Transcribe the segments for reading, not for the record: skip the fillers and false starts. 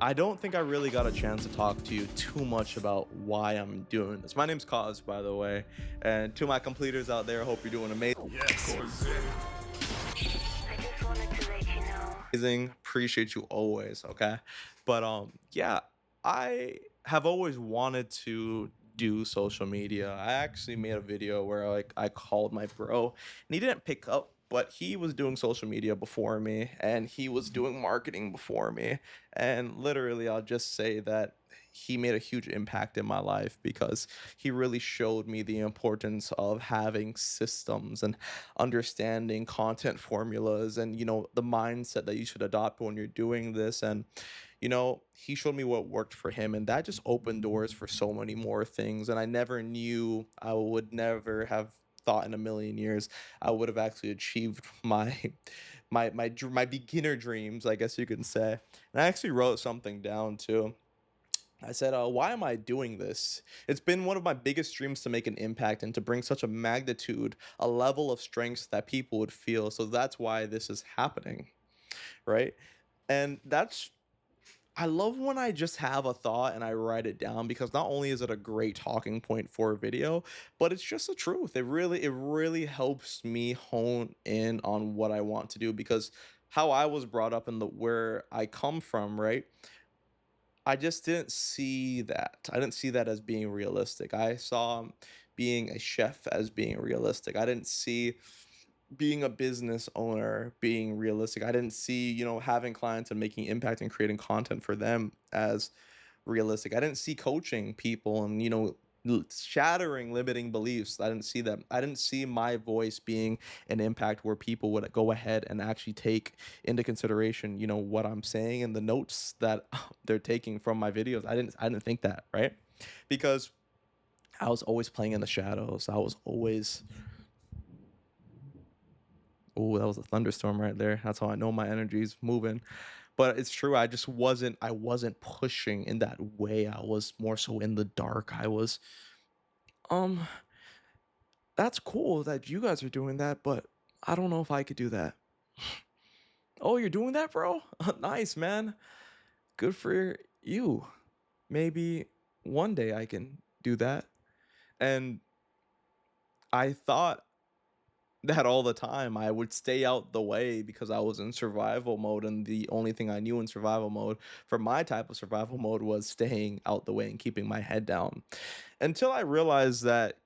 I don't think I really got a chance to talk to you too much about why I'm doing this. My name's Kause, by the way, and to my completers out there, I hope you're doing Yes. I just wanted to let you know. amazing. Appreciate you always, okay? But yeah, I have always wanted to do social media. I actually made a video where I called my bro and he didn't pick up, but he was doing social media before me and he was doing marketing before me. And literally I'll just say that he made a huge impact in my life because he really showed me the importance of having systems and understanding content formulas and the mindset that you should adopt when you're doing this. And he showed me what worked for him, and that just opened doors for so many more things. And I never knew, I would never have thought in a million years I would have actually achieved my my beginner dreams, I guess you can say. And I actually wrote something down too. I said, why am I doing this? It's been one of my biggest dreams to make an impact and to bring such a magnitude, a level of strength that people would feel. So that's why this is happening, right? And I love when I just have a thought and I write it down, because not only is it a great talking point for a video, but it's just the truth. It really helps me hone in on what I want to do, because how I was brought up and the where I come from, right? I just didn't see that. I didn't see that as being realistic. I saw being a chef as being realistic. I didn't see being a business owner being realistic. I didn't see, having clients and making impact and creating content for them as realistic. I didn't see coaching people and, shattering limiting beliefs. I didn't see them. I didn't see my voice being an impact where people would go ahead and actually take into consideration, what I'm saying and the notes that they're taking from my videos. I didn't think that, right? Because I was always playing in the shadows. I was always Oh, that was a thunderstorm right there. That's how I know my energy's moving. But it's true, I wasn't pushing in that way. I was more so in the dark. Um that's cool that you guys are doing that, but I don't know if I could do that. Oh, you're doing that, bro? Nice, man. Good for you. Maybe one day I can do that. And I thought that all the time. I would stay out the way because I was in survival mode, and the only thing I knew in survival mode for my type of survival mode was staying out the way and keeping my head down. Until I realized that,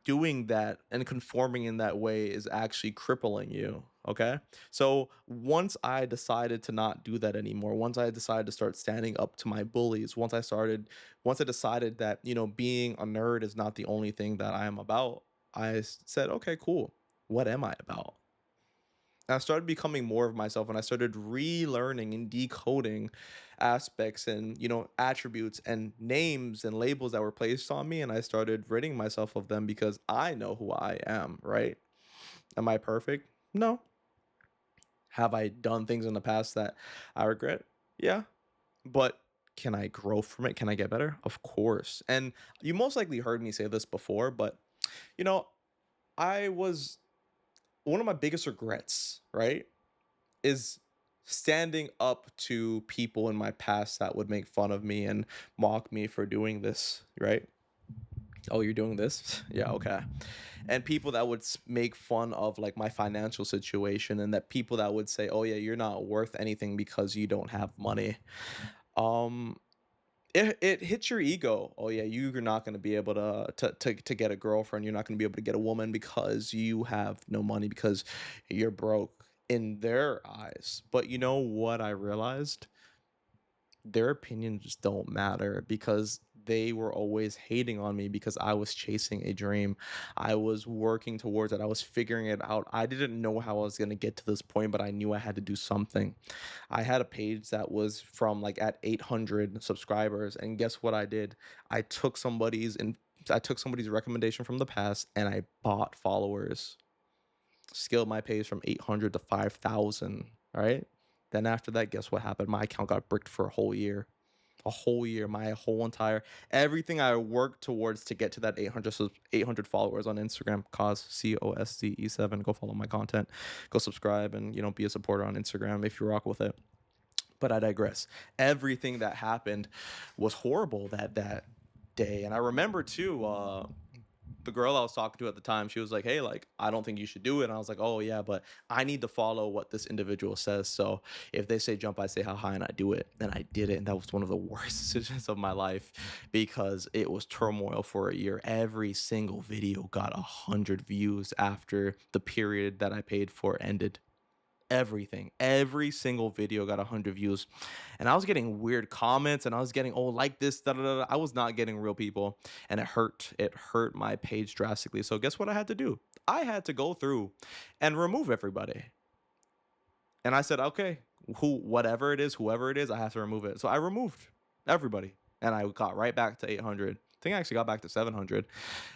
doing that and conforming in that way is actually crippling you. Okay. So once I decided to not do that anymore, once I decided to start standing up to my bullies, once I decided that, being a nerd is not the only thing that I am about, said, okay, cool. What am I about? And I started becoming more of myself, and I started relearning and decoding aspects and, attributes and names and labels that were placed on me. And I started ridding myself of them because I know who I am, right? Am I perfect? No. Have I done things in the past that I regret? Yeah. But can I grow from it? Can I get better? Of course. And you most likely heard me say this before, but, you know, I was one of my biggest regrets, right, is standing up to people in my past that would make fun of me and mock me for doing this, right? Oh, you're doing this? Yeah, okay. And people that would make fun of like my financial situation, and that people that would say, "Oh yeah, you're not worth anything because you don't have money." Um it hits your ego. Oh yeah, you're not going to be able to get a girlfriend. You're not going to be able to get a woman because you have no money, because you're broke in their eyes. But you know what I realized? Their opinions don't matter, because they were always hating on me because I was chasing a dream. I was working towards it. I was figuring it out. I didn't know how I was going to get to this point, but I knew I had to do something. I had a page that was from like at 800 subscribers, and guess what I did? I took somebody's and I took somebody's recommendation from the past and I bought followers, scaled my page from 800 to 5,000. All right. Then after that, guess what happened? My account got bricked for a whole year. A whole year, my whole entire everything I worked towards to get to that 800 followers on Instagram. Cause COSDE7. Go follow my content. Go subscribe and be a supporter on Instagram if you rock with it. But I digress. Everything that happened was horrible that day, and I remember too. The girl I was talking to at the time, she was like, "Hey, like, I don't think you should do it." And I was like, "Oh yeah, but I need to follow what this individual says. So if they say jump, I say how high, and I do it." And I did it, and that was one of the worst decisions of my life because it was turmoil for a year. Every single video got 100 views after the period that I paid for ended. Everything, every single video got 100 views, and I was getting weird comments, and I was getting, "Oh, like this, da da da." I was not getting real people, and it hurt. It hurt my page drastically. So guess what I had to do? I had to go through and remove everybody. And I said, "Okay, whatever it is, whoever it is, I have to remove it." So I removed everybody, and I got right back to 800. I think I actually got back to 700,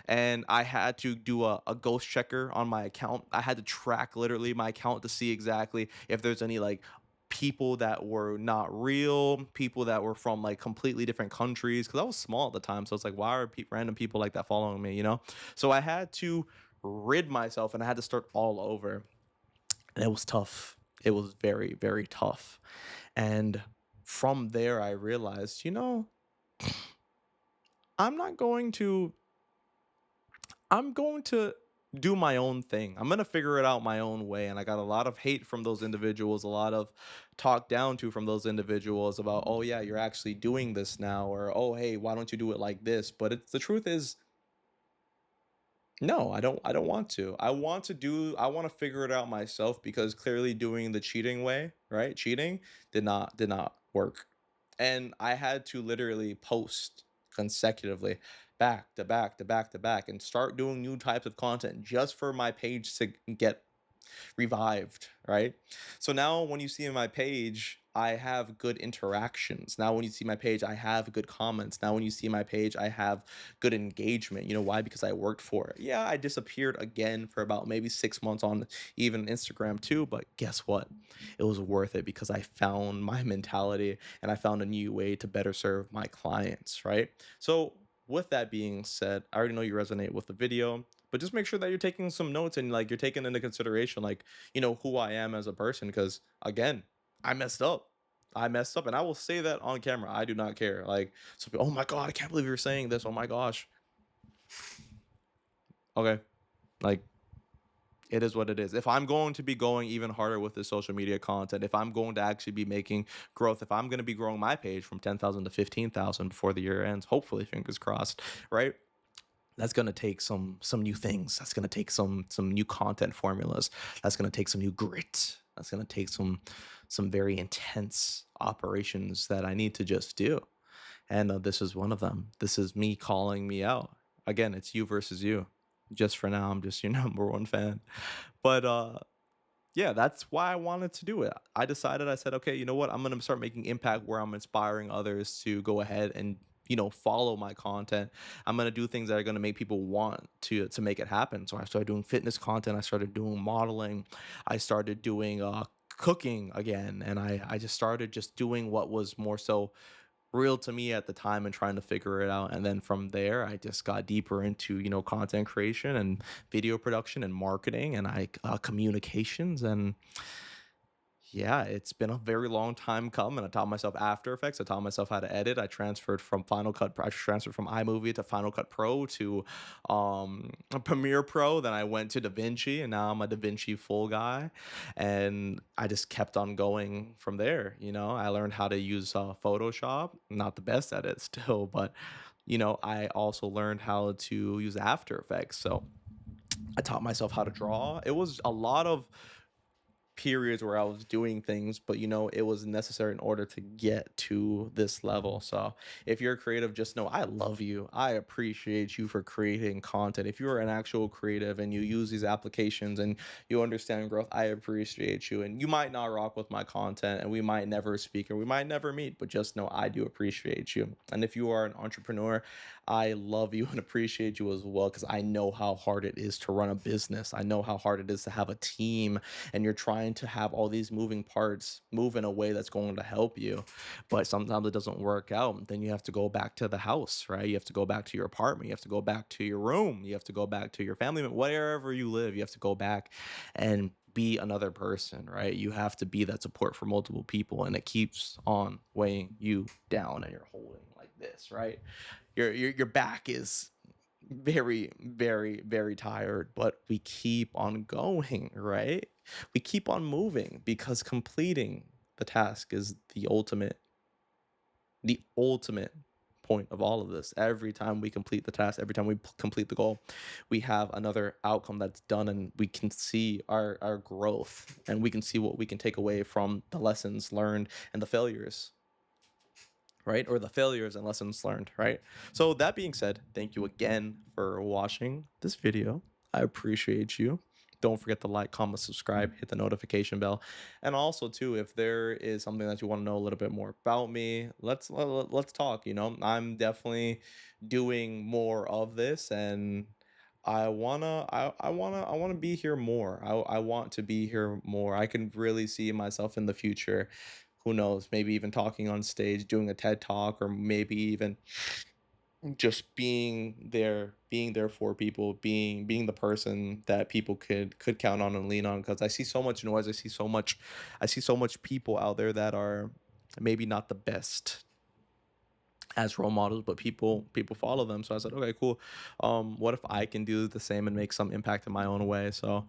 and I had to do a ghost checker on my account. I had to track literally my account to see exactly if there's any like people that were not real, people that were from like completely different countries. Because I was small at the time, so it's like, why are random people like that following me? So I had to rid myself, and I had to start all over, and it was tough. It was very, very tough. And from there, I realized, I'm not going to I'm going to do my own thing. I'm going to figure it out my own way. And I got a lot of hate from those individuals, a lot of talk down to from those individuals about, "Oh, yeah, you're actually doing this now," or, "Oh, hey, why don't you do it like this?" But the truth is, no, I don't want to. I want to figure it out myself because clearly doing the cheating way, right? Cheating did not work. And I had to literally post consecutively back to back to back to back and start doing new types of content just for my page to get revived, right? So now when you see my page, I have good interactions. Now when you see my page, I have good comments. Now when you see my page, I have good engagement. You know why? Because I worked for it. Yeah, I disappeared again for about maybe 6 months on even Instagram too, but guess what? It was worth it because I found my mentality and I found a new way to better serve my clients, right? So with that being said, I already know you resonate with the video, but just make sure that you're taking some notes and like you're taking into consideration like who I am as a person, because again, I messed up. I messed up, and I will say that on camera. I do not care. Like, so oh my god, I can't believe you're saying this. Oh my gosh. Okay, like, it is what it is. If I'm going to be going even harder with this social media content, if I'm going to actually be making growth, if I'm going to be growing my page from 10,000 to 15,000 before the year ends, hopefully, fingers crossed, right? That's gonna take some new things. That's gonna take some new content formulas. That's gonna take some new grit. That's gonna take some very intense operations that I need to just do. And this is one of them. This is me calling me out. Again, it's you versus you. Just for now, I'm just your number one fan. But yeah, that's why I wanted to do it. I decided, I said, okay, you know what? I'm going to start making impact where I'm inspiring others to go ahead and, follow my content. I'm going to do things that are going to make people want to make it happen. So I started doing fitness content. I started doing modeling. I started doing cooking again. And I just started just doing what was more so real to me at the time and trying to figure it out. And then from there, I just got deeper into, content creation and video production and marketing and communications. And yeah, it's been a very long time coming. I taught myself After Effects. I taught myself how to edit. I transferred from I transferred from iMovie to Final Cut Pro to Premiere Pro. Then I went to DaVinci, and now I'm a DaVinci full guy. And I just kept on going from there. I learned how to use Photoshop. Not the best at it still, but I also learned how to use After Effects. So I taught myself how to draw. It was a lot of periods where I was doing things, but it was necessary in order to get to this level. So if you're creative, just know I love you. I appreciate you for creating content. If you're an actual creative and you use these applications and you understand growth, I appreciate you. And you might not rock with my content and we might never speak or we might never meet, but just know I do appreciate you. And if you are an entrepreneur, I love you and appreciate you as well because I know how hard it is to run a business. I know how hard it is to have a team and you're trying to have all these moving parts move in a way that's going to help you, but sometimes it doesn't work out. Then you have to go back to the house, right? You have to go back to your apartment, you have to go back to your room, you have to go back to your family, wherever you live. You have to go back and be another person, right? You have to be that support for multiple people, and it keeps on weighing you down, and you're holding like this, right? Your back is very, very, very tired, but we keep on going, right? We keep on moving because completing the task is the ultimate point of all of this. Every time we complete the task, every time we complete the goal, we have another outcome that's done, and we can see our growth, and we can see what we can take away from the lessons learned and the failures, right? Or the failures and lessons learned, right? So that being said, thank you again for watching this video. I appreciate you. Don't forget to like, comment, subscribe, hit the notification bell. And also too, if there is something that you want to know a little bit more about me, let's talk, you know. I'm definitely doing more of this, and I wanna be here more. I want to be here more. I can really see myself in the future, who knows, maybe even talking on stage, doing a TED talk, or maybe even just being there for people, being the person that people could count on and lean on, because I see so much noise, I see so much people out there that are maybe not the best as role models, but people follow them. So I said, okay, cool. What if I can do the same and make some impact in my own way? So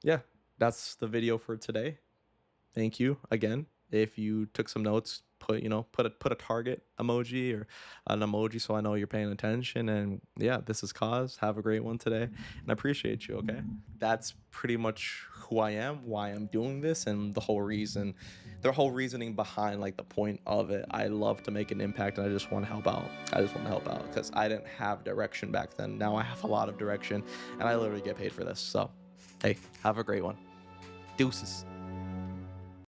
yeah, that's the video for today. Thank you again. If you took some notes, put a target emoji or an emoji so I know you're paying attention. And yeah, this is Kause. Have a great one today, and I appreciate you. Okay, that's pretty much who I am, why I'm doing this, and the whole reasoning behind like the point of it. I love to make an impact, and I just want to help out. I just want to help out because I didn't have direction back then. Now I have a lot of direction, and I literally get paid for this. So, hey, have a great one. Deuces.